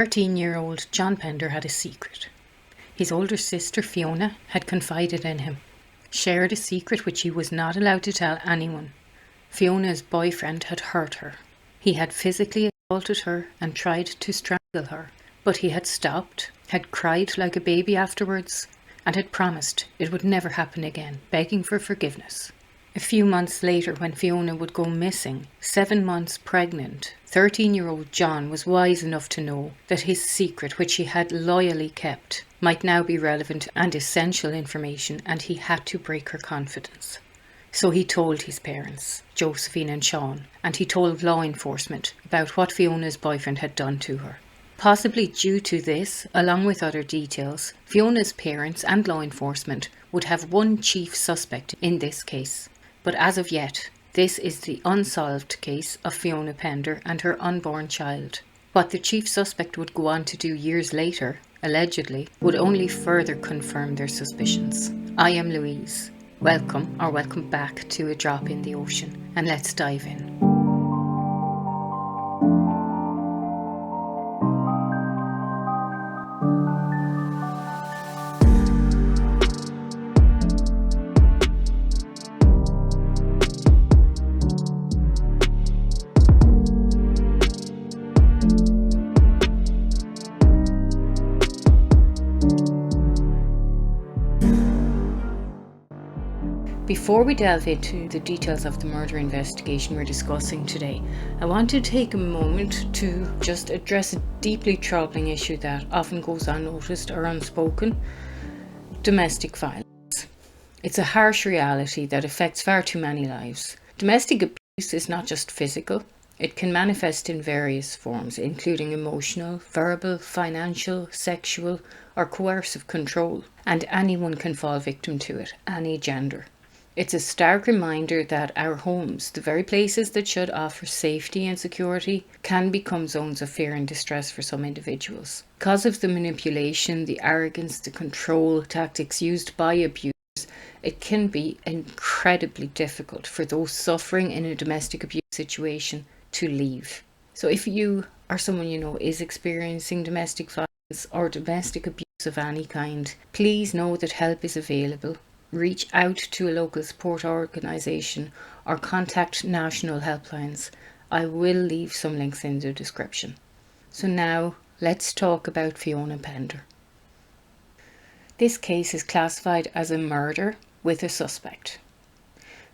13-year-old John Pender had a secret. His older sister Fiona had confided in him, shared a secret which he was not allowed to tell anyone. Fiona's boyfriend had hurt her. He had physically assaulted her and tried to strangle her, but he had stopped, had cried like a baby afterwards, and had promised it would never happen again, begging for forgiveness. A few months later, when Fiona would go missing, 7 months pregnant, 13-year-old John was wise enough to know that his secret, which he had loyally kept, might now be relevant and essential information, and he had to break her confidence. So he told his parents, Josephine and Sean, and he told law enforcement about what Fiona's boyfriend had done to her. Possibly due to this, along with other details, Fiona's parents and law enforcement would have one chief suspect in this case. But as of yet, this is the unsolved case of Fiona Pender and her unborn child. What the chief suspect would go on to do years later, allegedly, would only further confirm their suspicions. I am Louise. Welcome back to A Drop in the Ocean, and let's dive in. Before we delve into the details of the murder investigation we're discussing today, I want to take a moment to just address a deeply troubling issue that often goes unnoticed or unspoken: domestic violence. It's a harsh reality that affects far too many lives. Domestic abuse is not just physical. It can manifest in various forms, including emotional, verbal, financial, sexual, or coercive control, and anyone can fall victim to it, any gender. It's a stark reminder that our homes, the very places that should offer safety and security, can become zones of fear and distress for some individuals. Because of the manipulation, the arrogance, the control tactics used by abusers, it can be incredibly difficult for those suffering in a domestic abuse situation to leave. So if you or someone you know is experiencing domestic violence or domestic abuse of any kind, please know that help is available. Reach out to a local support organisation or contact national helplines. I will leave some links in the description. So now let's talk about Fiona Pender. This case is classified as a murder with a suspect.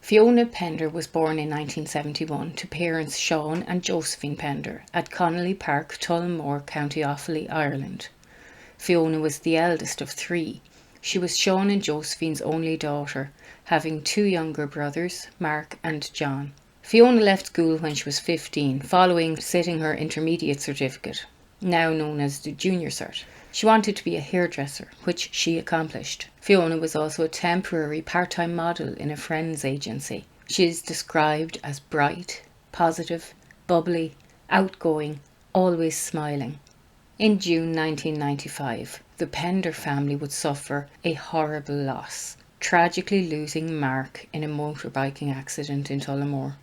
Fiona Pender was born in 1971 to parents Sean and Josephine Pender at Connolly Park, Tullamore, County Offaly, Ireland. Fiona was the eldest of 3. She was Sean and Josephine's only daughter, having 2 younger brothers, Mark and John. Fiona left school when she was 15, following sitting her intermediate certificate, now known as the Junior Cert. She wanted to be a hairdresser, which she accomplished. Fiona was also a temporary part-time model in a friend's agency. She is described as bright, positive, bubbly, outgoing, always smiling. In June 1995, the Pender family would suffer a horrible loss, tragically losing Mark in a motorbiking accident in Tullamore.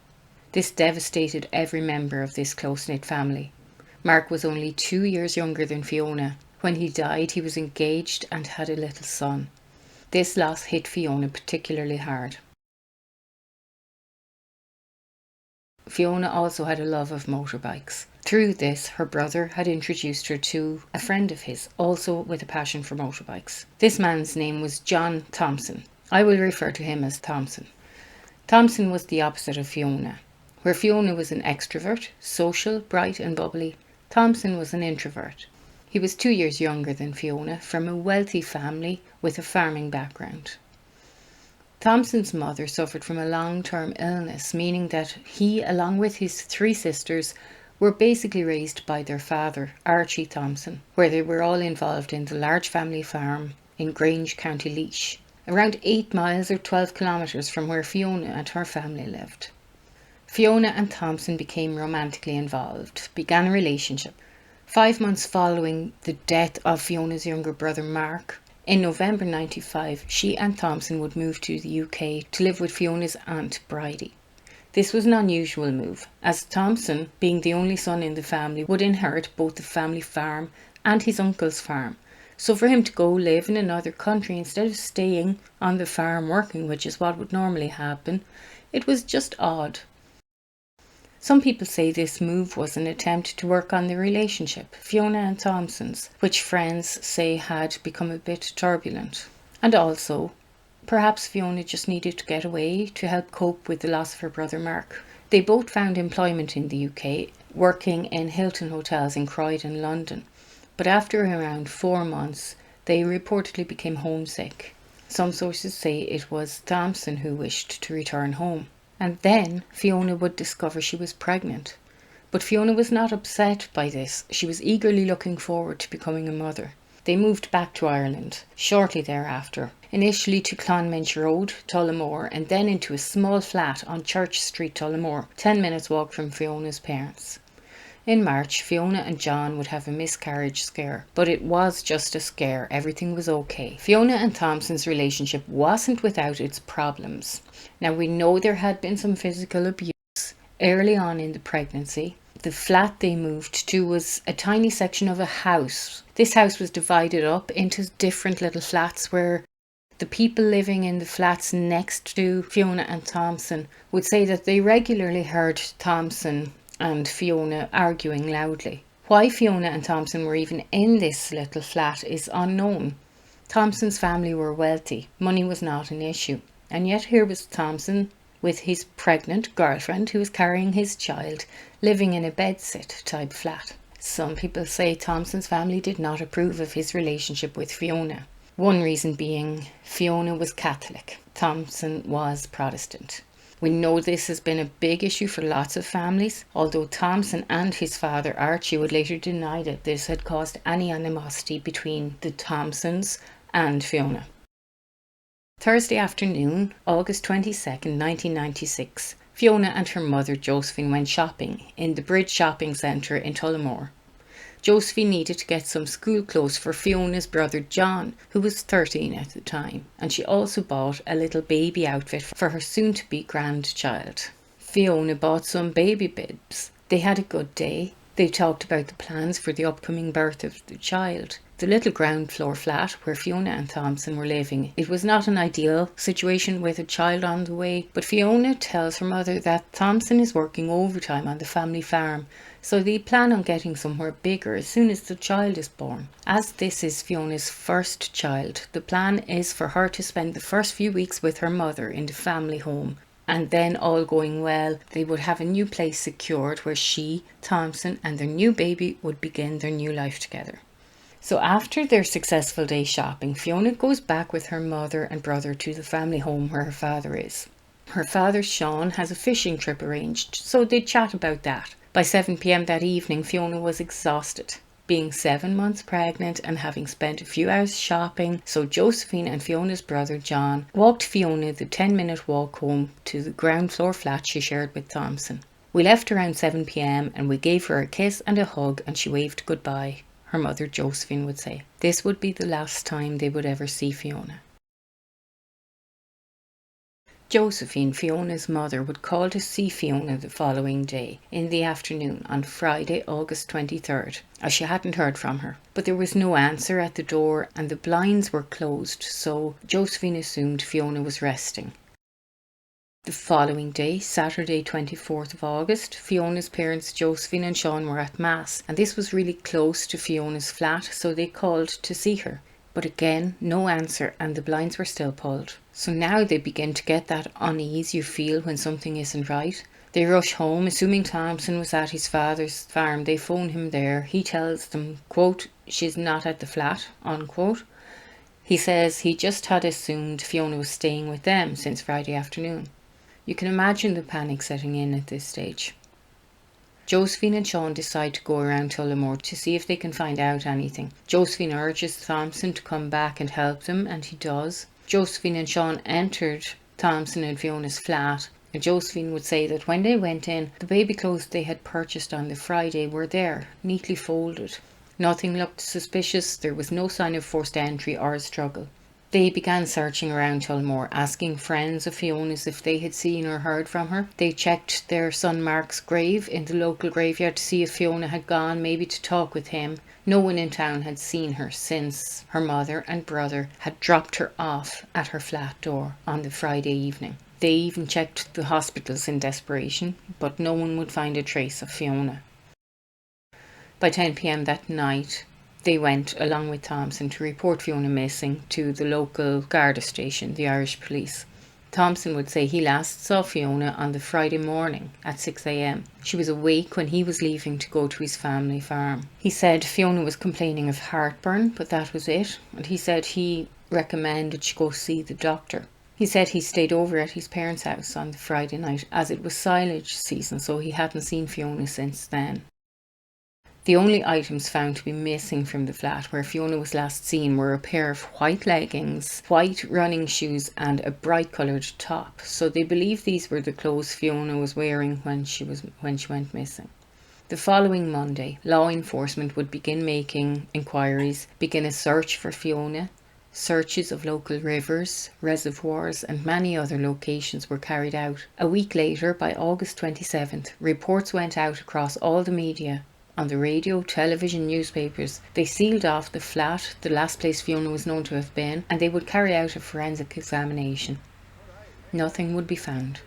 This devastated every member of this close-knit family. Mark was only 2 years younger than Fiona. When he died, he was engaged and had a little son. This loss hit Fiona particularly hard. Fiona also had a love of motorbikes. Through this, her brother had introduced her to a friend of his, also with a passion for motorbikes. This man's name was John Thompson. I will refer to him as Thompson. Thompson was the opposite of Fiona. Where Fiona was an extrovert, social, bright and bubbly, Thompson was an introvert. He was 2 years younger than Fiona, from a wealthy family with a farming background. Thompson's mother suffered from a long-term illness, meaning that he, along with his 3 sisters, were basically raised by their father, Archie Thompson, where they were all involved in the large family farm in Grange, County Laois, around 8 miles or 12 kilometres from where Fiona and her family lived. Fiona and Thompson became romantically involved, began a relationship. 5 months following the death of Fiona's younger brother Mark, in November 1995, she and Thompson would move to the UK to live with Fiona's aunt Bridie. This was an unusual move, as Thompson, being the only son in the family, would inherit both the family farm and his uncle's farm. So for him to go live in another country instead of staying on the farm working, which is what would normally happen, it was just odd. Some people say this move was an attempt to work on the relationship, Fiona and Thompson's, which friends say had become a bit turbulent. And also, perhaps Fiona just needed to get away to help cope with the loss of her brother Mark. They both found employment in the UK, working in Hilton hotels in Croydon, London. But after around 4 months, they reportedly became homesick. Some sources say it was Thompson who wished to return home. And then Fiona would discover she was pregnant. But Fiona was not upset by this. She was eagerly looking forward to becoming a mother. They moved back to Ireland shortly thereafter, initially to Clonminch Road, Tullamore, and then into a small flat on Church Street, Tullamore, 10 minutes walk from Fiona's parents. In March, Fiona and John would have a miscarriage scare, but it was just a scare. Everything was okay. Fiona and Thompson's relationship wasn't without its problems. Now, we know there had been some physical abuse early on in the pregnancy. The flat they moved to was a tiny section of a house. This house was divided up into different little flats where the people living in the flats next to Fiona and Thompson would say that they regularly heard Thompson and Fiona arguing loudly. Why Fiona and Thompson were even in this little flat is unknown. Thompson's family were wealthy. Money was not an issue. And yet here was Thompson with his pregnant girlfriend who was carrying his child, living in a bedsit type flat. Some people say Thompson's family did not approve of his relationship with Fiona. One reason being Fiona was Catholic. Thompson was Protestant. We know this has been a big issue for lots of families, although Thompson and his father Archie would later deny that this had caused any animosity between the Thompsons and Fiona. Thursday afternoon, August 22nd, 1996, Fiona and her mother Josephine went shopping in the Bridge Shopping Centre in Tullamore. Josephine needed to get some school clothes for Fiona's brother John, who was 13 at the time, and she also bought a little baby outfit for her soon-to-be grandchild. Fiona bought some baby bibs. They had a good day. They talked about the plans for the upcoming birth of the child. The little ground floor flat where Fiona and Thompson were living, it was not an ideal situation with a child on the way, but Fiona tells her mother that Thompson is working overtime on the family farm, so they plan on getting somewhere bigger as soon as the child is born. As this is Fiona's first child, the plan is for her to spend the first few weeks with her mother in the family home, and then, all going well, they would have a new place secured where she, Thompson, and their new baby would begin their new life together. So after their successful day shopping, Fiona goes back with her mother and brother to the family home where her father is. Her father, Sean, has a fishing trip arranged, so they chat about that. By 7 p.m. that evening, Fiona was exhausted, being 7 months pregnant and having spent a few hours shopping, so Josephine and Fiona's brother, John, walked Fiona the 10-minute walk home to the ground floor flat she shared with Thompson. We left around 7 p.m. and we gave her a kiss and a hug and she waved goodbye. Her mother Josephine would say. This would be the last time they would ever see Fiona. Josephine, Fiona's mother, would call to see Fiona the following day, in the afternoon, on Friday, August 23rd, as she hadn't heard from her. But there was no answer at the door and the blinds were closed, so Josephine assumed Fiona was resting. The following day, Saturday 24th of August, Fiona's parents Josephine and Sean were at Mass, and this was really close to Fiona's flat, so they called to see her. But again, no answer and the blinds were still pulled. So now they begin to get that unease you feel when something isn't right. They rush home, assuming Thompson was at his father's farm. They phone him there. He tells them, quote, she's not at the flat, unquote. He says he just had assumed Fiona was staying with them since Friday afternoon. You can imagine the panic setting in at this stage. Josephine and Sean decide to go around Tullamore to see if they can find out anything. Josephine urges Thompson to come back and help them, and he does. Josephine and Sean entered Thompson and Fiona's flat, and Josephine would say that when they went in, the baby clothes they had purchased on the Friday were there, neatly folded. Nothing looked suspicious. There was no sign of forced entry or a struggle. They began searching around Tullamore, asking friends of Fiona's if they had seen or heard from her. They checked their son Mark's grave in the local graveyard to see if Fiona had gone, maybe to talk with him. No one in town had seen her since her mother and brother had dropped her off at her flat door on the Friday evening. They even checked the hospitals in desperation, but no one would find a trace of Fiona. By 10 p.m. that night, they went, along with Thompson, to report Fiona missing to the local Garda station, the Irish police. Thompson would say he last saw Fiona on the Friday morning at 6 a.m. She was awake when he was leaving to go to his family farm. He said Fiona was complaining of heartburn, but that was it. And he said he recommended she go see the doctor. He said he stayed over at his parents' house on the Friday night as it was silage season, so he hadn't seen Fiona since then. The only items found to be missing from the flat where Fiona was last seen were a pair of white leggings, white running shoes and a bright coloured top. So they believe these were the clothes Fiona was wearing when she went missing. The following Monday, law enforcement would begin making inquiries, begin a search for Fiona. Searches of local rivers, reservoirs and many other locations were carried out. A week later, by August 27th, reports went out across all the media. On the radio, television, newspapers, they sealed off the flat, the last place Fiona was known to have been, and they would carry out a forensic examination. Nothing would be found.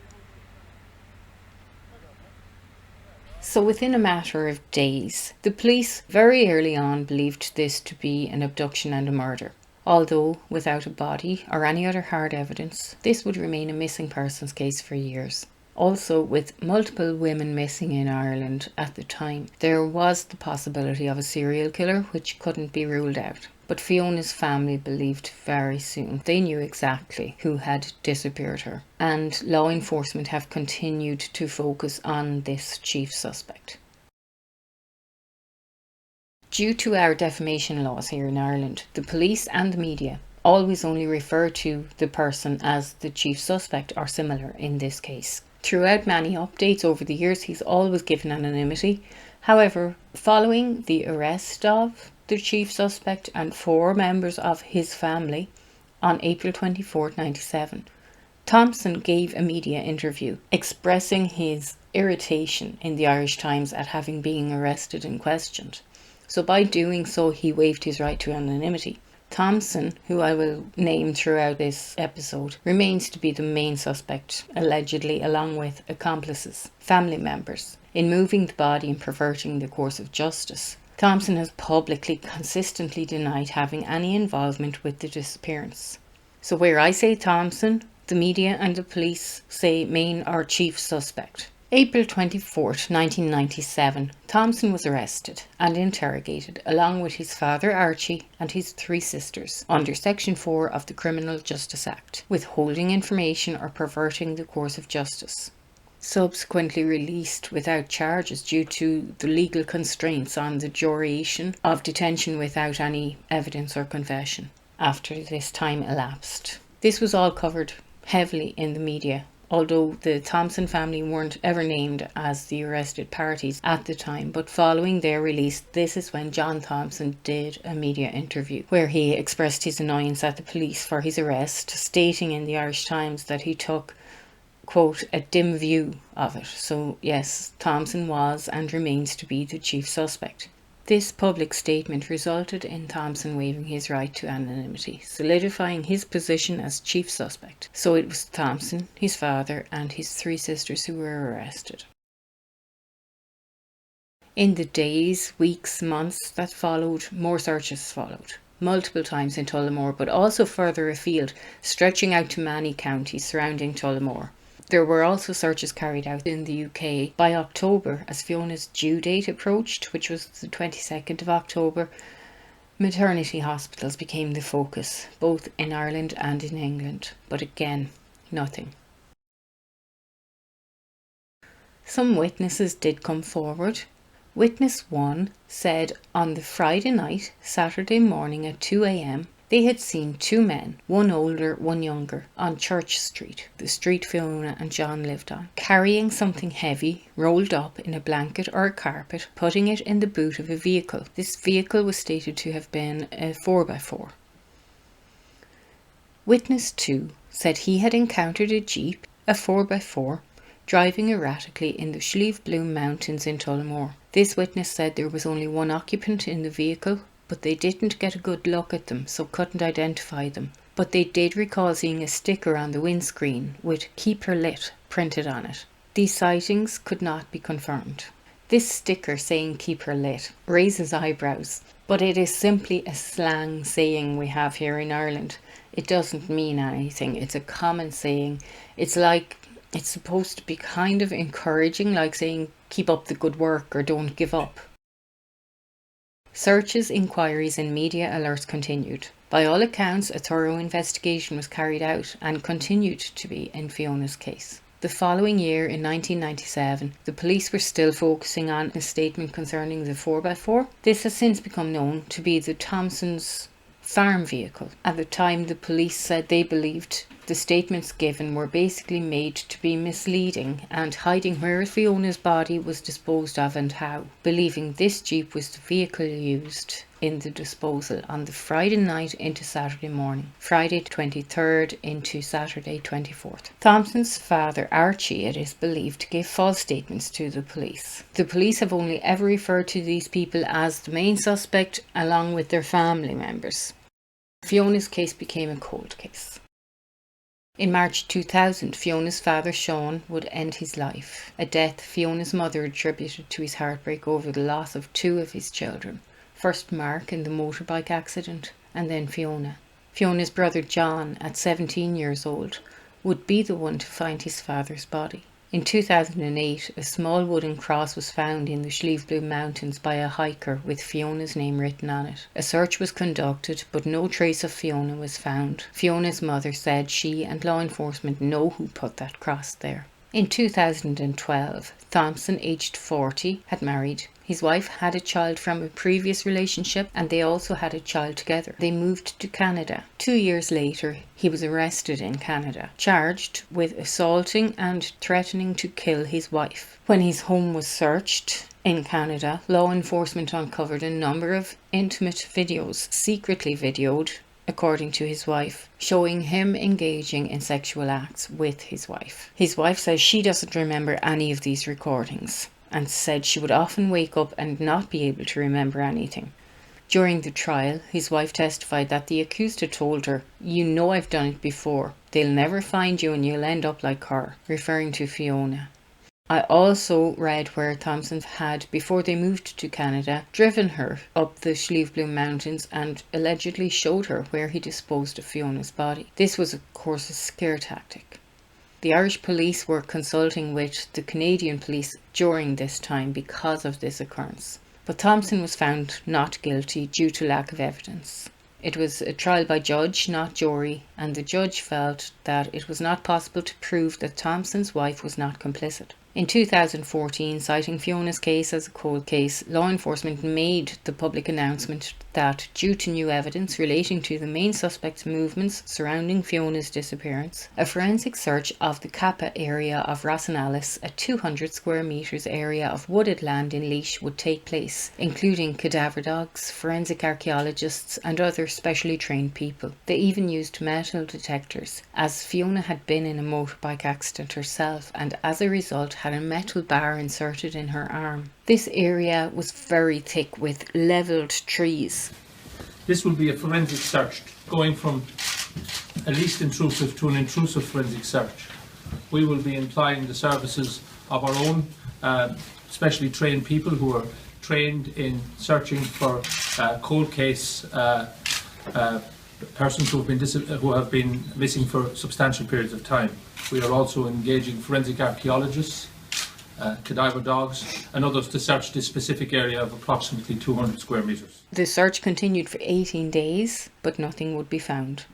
So within a matter of days, the police very early on believed this to be an abduction and a murder. Although without a body or any other hard evidence, this would remain a missing persons case for years. Also, with multiple women missing in Ireland at the time, there was the possibility of a serial killer, which couldn't be ruled out. But Fiona's family believed very soon they knew exactly who had disappeared her, and law enforcement have continued to focus on this chief suspect. Due to our defamation laws here in Ireland, the police and the media always only refer to the person as the chief suspect or similar in this case. Throughout many updates over the years, he's always given anonymity. However, following the arrest of the chief suspect and 4 members of his family on April 24, 1997, Thompson gave a media interview expressing his irritation in the Irish Times at having been arrested and questioned. So by doing so, he waived his right to anonymity. Thompson, who I will name throughout this episode, remains to be the main suspect, allegedly, along with accomplices, family members, in moving the body and perverting the course of justice. Thompson has publicly consistently denied having any involvement with the disappearance. So where I say Thompson, the media and the police say main or chief suspect. April 24th, 1997, Thompson was arrested and interrogated along with his father Archie and his 3 sisters under Section 4 of the Criminal Justice Act, withholding information or perverting the course of justice. Subsequently released without charges due to the legal constraints on the duration of detention without any evidence or confession after this time elapsed. This was all covered heavily in the media, although the Thompson family weren't ever named as the arrested parties at the time. But following their release, this is when John Thompson did a media interview where he expressed his annoyance at the police for his arrest, stating in the Irish Times that he took, quote, a dim view of it. So yes, Thompson was and remains to be the chief suspect. This public statement resulted in Thompson waiving his right to anonymity, solidifying his position as chief suspect. So it was Thompson, his father and his 3 sisters who were arrested. In the days, weeks, months that followed, more searches followed. Multiple times in Tullamore, but also further afield, stretching out to many counties surrounding Tullamore. There were also searches carried out in the UK. By October, as Fiona's due date approached, which was the 22nd of October, maternity hospitals became the focus, both in Ireland and in England. But again, nothing. Some witnesses did come forward. Witness 1 said on the Friday night, Saturday morning at 2 a.m, they had seen 2 men, one older, one younger, on Church Street, the street Fiona and John lived on, carrying something heavy, rolled up in a blanket or a carpet, putting it in the boot of a vehicle. This vehicle was stated to have been a 4x4. Witness 2 said he had encountered a jeep, a 4x4, driving erratically in the Slieve Bloom Mountains in Tullamore. This witness said there was only one occupant in the vehicle, but they didn't get a good look at them, so couldn't identify them. But they did recall seeing a sticker on the windscreen with "Keep Her Lit" printed on it. These sightings could not be confirmed. This sticker saying "Keep Her Lit" raises eyebrows, but it is simply a slang saying we have here in Ireland. It doesn't mean anything. It's a common saying. It's supposed to be kind of encouraging, like saying keep up the good work or don't give up. Searches, inquiries and media alerts continued. By all accounts, a thorough investigation was carried out and continued to be in Fiona's case. The following year, in 1997, the police were still focusing on a statement concerning the 4x4. This has since become known to be the Thompson's farm vehicle. At the time, the police said they believed the statements given were basically made to be misleading and hiding where Fiona's body was disposed of and how, believing this jeep was the vehicle used in the disposal on the Friday night into Saturday morning, Friday 23rd into Saturday 24th. Thompson's father, Archie, it is believed, gave false statements to the police. The police have only ever referred to these people as the main suspect along with their family members. Fiona's case became a cold case. In March 2000, Fiona's father, Sean, would end his life, a death Fiona's mother attributed to his heartbreak over the loss of two of his children. First Mark in the motorbike accident, and then Fiona. Fiona's brother John, at 17 years old, would be the one to find his father's body. In 2008, a small wooden cross was found in the Slieve Bloom Mountains by a hiker with Fiona's name written on it. A search was conducted, but no trace of Fiona was found. Fiona's mother said she and law enforcement know who put that cross there. In 2012, Thompson, aged 40, had married. His wife had a child from a previous relationship and they also had a child together. They moved to Canada. 2 years later, he was arrested in Canada, charged with assaulting and threatening to kill his wife. When his home was searched in Canada, law enforcement uncovered a number of intimate videos, secretly videoed, according to his wife, showing him engaging in sexual acts with his wife. His wife says she doesn't remember any of these recordings and said she would often wake up and not be able to remember anything. During the trial, his wife testified that the accused had told her, "You know I've done it before. They'll never find you and you'll end up like her," referring to Fiona. I also read where Thompson had, before they moved to Canada, driven her up the Slieve Bloom Mountains and allegedly showed her where he disposed of Fiona's body. This was, of course, a scare tactic. The Irish police were consulting with the Canadian police during this time because of this occurrence. But Thompson was found not guilty due to lack of evidence. It was a trial by judge, not jury, and the judge felt that it was not possible to prove that Thompson's wife was not complicit. In 2014, citing Fiona's case as a cold case, law enforcement made the public announcement that, due to new evidence relating to the main suspect's movements surrounding Fiona's disappearance, a forensic search of the Kappa area of Rossanalis, a 200 square metres area of wooded land in Laois, would take place, including cadaver dogs, forensic archaeologists and other specially trained people. They even used metal detectors, as Fiona had been in a motorbike accident herself and as a result had a metal bar inserted in her arm. This area was very thick with levelled trees. This will be a forensic search, going from a least intrusive to an intrusive forensic search. We will be employing the services of our own specially trained people who are trained in searching for cold case persons who have been missing for substantial periods of time. We are also engaging forensic archaeologists, cadaver dogs and others to search this specific area of approximately 200 square metres. The search continued for 18 days, but nothing would be found.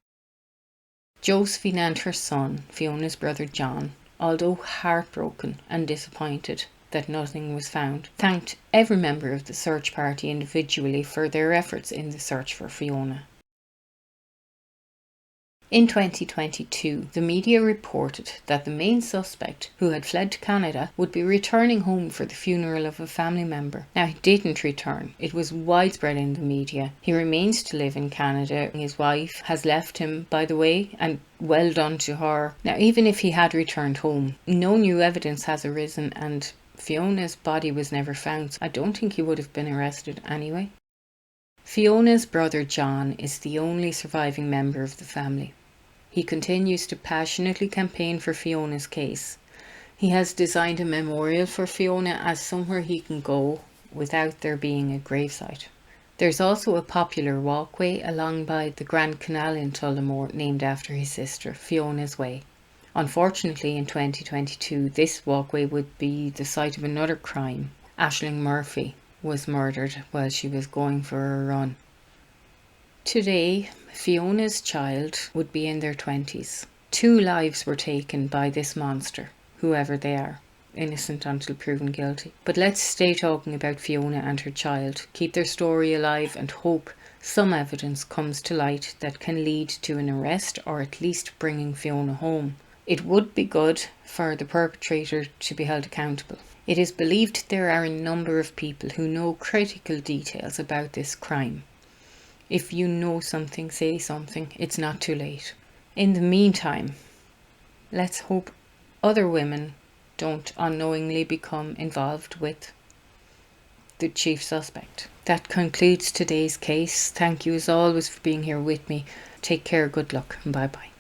Josephine and her son, Fiona's brother John, although heartbroken and disappointed that nothing was found, thanked every member of the search party individually for their efforts in the search for Fiona. In 2022, the media reported that the main suspect, who had fled to Canada, would be returning home for the funeral of a family member. Now, he didn't return. It was widespread in the media. He remains to live in Canada. His wife has left him, by the way, and well done to her. Now, even if he had returned home, no new evidence has arisen and Fiona's body was never found. So I don't think he would have been arrested anyway. Fiona's brother John is the only surviving member of the family. He continues to passionately campaign for Fiona's case. He has designed a memorial for Fiona as somewhere he can go without there being a gravesite. There's also a popular walkway along by the Grand Canal in Tullamore named after his sister, Fiona's Way. Unfortunately, in 2022, this walkway would be the site of another crime. Aisling Murphy was murdered while she was going for a run. Today, Fiona's child would be in their 20s. 2 lives were taken by this monster, whoever they are, innocent until proven guilty. But let's stay talking about Fiona and her child, keep their story alive and hope some evidence comes to light that can lead to an arrest or at least bringing Fiona home. It would be good for the perpetrator to be held accountable. It is believed there are a number of people who know critical details about this crime. If you know something, say something. It's not too late. In the meantime, let's hope other women don't unknowingly become involved with the chief suspect. That concludes today's case. Thank you as always for being here with me. Take care, good luck, and bye bye.